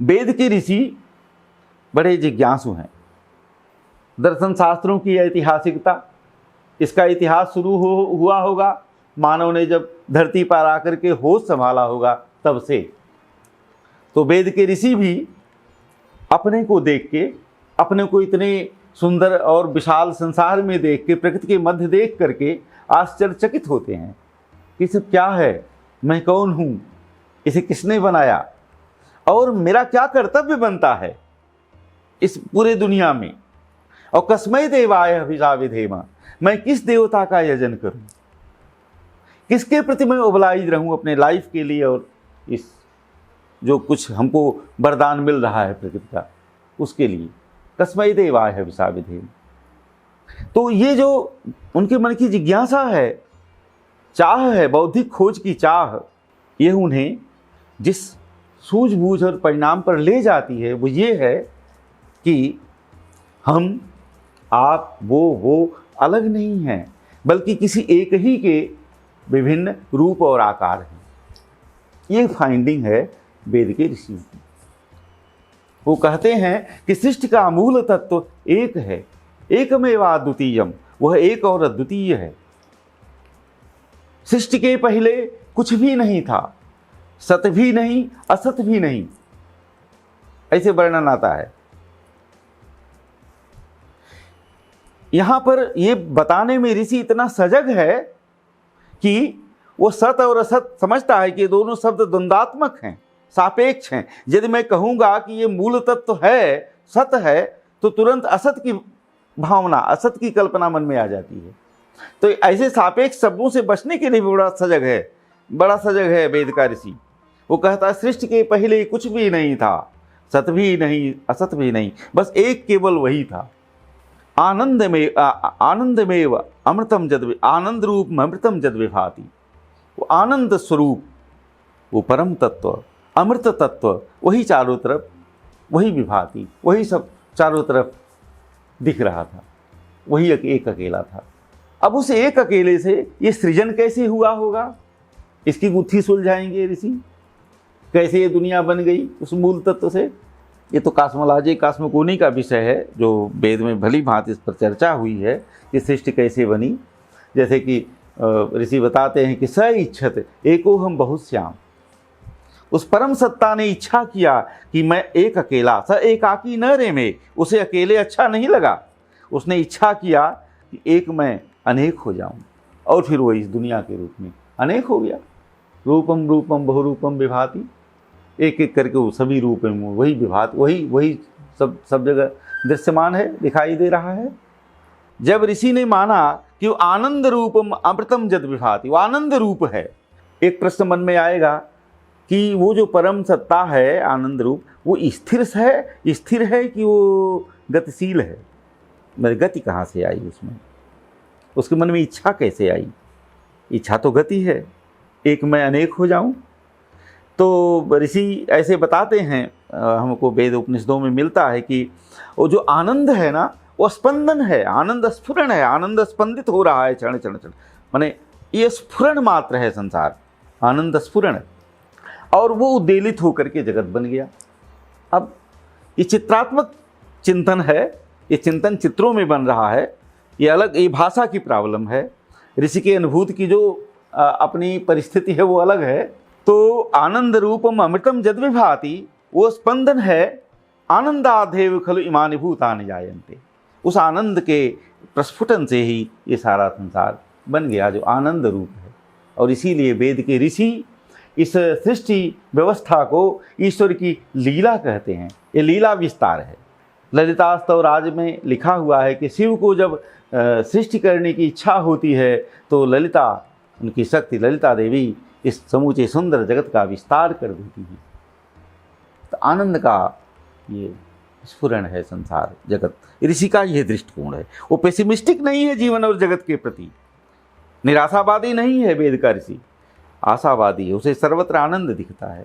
वेद के ऋषि बड़े जिज्ञासु हैं। दर्शन शास्त्रों की ऐतिहासिकता, इसका इतिहास शुरू हुआ होगा मानव ने जब धरती पर आकर के होश संभाला होगा तब से। तो वेद के ऋषि भी अपने को देख के, अपने को इतने सुंदर और विशाल संसार में देख के, प्रकृति के मध्य देख करके आश्चर्यचकित होते हैं कि सब क्या है, मैं कौन हूँ, इसे किसने बनाया और मेरा क्या कर्तव्य बनता है इस पूरे दुनिया में, और कस्मै देवाय अभिसाविधेम, मैं किस देवता का यजन करूं, किसके प्रति मैं ओबलाइज रहूं अपने लाइफ के लिए, और इस जो कुछ हमको वरदान मिल रहा है प्रकृति का उसके लिए। कस्मै देवाय अभिसाविधेम। तो ये जो उनके मन की जिज्ञासा है, चाह है, बौद्धिक खोज की चाह, ये उन्हें जिस सूझबूझ और परिणाम पर ले जाती है वो ये है कि हम, आप, वो अलग नहीं हैं, बल्कि किसी एक ही के विभिन्न रूप और आकार हैं। ये फाइंडिंग है वेद के ऋषियों की। वो कहते हैं कि सृष्टि का मूल तत्व एक है, एकमेवा द्वितीयम, वह एक और अद्वितीय है। सृष्टि के पहले कुछ भी नहीं था, सत भी नहीं, असत भी नहीं, ऐसे वर्णन आता है। यहां पर ये बताने में ऋषि इतना सजग है कि वो सत और असत समझता है कि ये दोनों शब्द द्वंद्वात्मक हैं, सापेक्ष हैं। यदि मैं कहूंगा कि ये मूल तत्व है, सत है, तो तुरंत असत की भावना, असत की कल्पना मन में आ जाती है। तो ऐसे सापेक्ष शब्दों से बचने के लिए भी बड़ा सजग है वेद का ऋषि। वो कहता है सृष्टि के पहले कुछ भी नहीं था, सत भी नहीं, असत भी नहीं, बस एक केवल वही था। आनंदमेव अमृतम जद, आनंद रूप में अमृतम जद विभाति। वो आनंद स्वरूप, वो परम तत्व, अमृत तत्व, वही चारों तरफ, वही विभाति, वही सब चारों तरफ दिख रहा था, वही एक अकेला था। अब उस एक अकेले से ये सृजन कैसे हुआ होगा, इसकी गुत्थी सुलझाएंगे ऋषि। कैसे ये दुनिया बन गई उस मूल तत्व से, ये तो कॉस्मोलॉजी, कॉस्मोगोनी का विषय है, जो वेद में भली भांति इस पर चर्चा हुई है कि सृष्टि कैसे बनी। जैसे कि ऋषि बताते हैं कि स इच्छत एको हम बहुत श्याम, उस परम सत्ता ने इच्छा किया कि मैं एक अकेला, स एकाकी न रे में, उसे अकेले अच्छा नहीं लगा, उसने इच्छा किया कि एक मैं अनेक हो जाऊं, और फिर वो इस दुनिया के रूप में अनेक हो गया। रूपम रूपम बहुरूपम विभाति, एक एक करके वो सभी रूप में वही विभात, वही सब जगह दृश्यमान है, दिखाई दे रहा है। जब ऋषि ने माना कि वो आनंद रूपम अमृतम जद विभाति, वो आनंद रूप है, एक प्रश्न मन में आएगा कि वो जो परम सत्ता है आनंद रूप, वो स्थिर है कि वो गतिशील है? मेरी गति कहाँ से आई उसमें? उसके मन में इच्छा कैसे आई? इच्छा तो गति है, एक मैं अनेक हो जाऊं। तो ऋषि ऐसे बताते हैं, हमको वेद उपनिषदों में मिलता है कि वो जो आनंद है ना, वो स्पंदन है, आनंद स्फुरण है, आनंद स्पंदित हो रहा है क्षण क्षण क्षण, माने ये स्फुरण मात्र है संसार, आनंद स्फुरण, और वो उद्वेलित होकर के जगत बन गया। अब ये चित्रात्मक चिंतन है, ये चिंतन चित्रों में बन रहा है, ये अलग, ये भाषा की प्रॉब्लम है। ऋषि के अनुभूति की जो अपनी परिस्थिति है वो अलग है। तो आनंद रूपम अमृतम जद विभाति, वो स्पंदन है, आनंदाधेव खलु इमानि भूतानि जायन्ते। उस आनंद के प्रस्फुटन से ही ये सारा संसार बन गया जो आनंद रूप है। और इसीलिए वेद के ऋषि इस सृष्टि व्यवस्था को ईश्वर की लीला कहते हैं। ये लीला विस्तार है। ललिता स्तवराज में लिखा हुआ है कि शिव को जब सृष्टि करने की इच्छा होती है तो ललिता, उनकी शक्ति ललिता देवी इस समूचे सुंदर जगत का विस्तार कर देती है। तो आनंद का ये स्फुरण है संसार जगत। ऋषि का यह दृष्टिकोण है। वो पेसिमिस्टिक नहीं है जीवन और जगत के प्रति, निराशावादी नहीं है वेद का ऋषि, आशावादी है, उसे सर्वत्र आनंद दिखता है।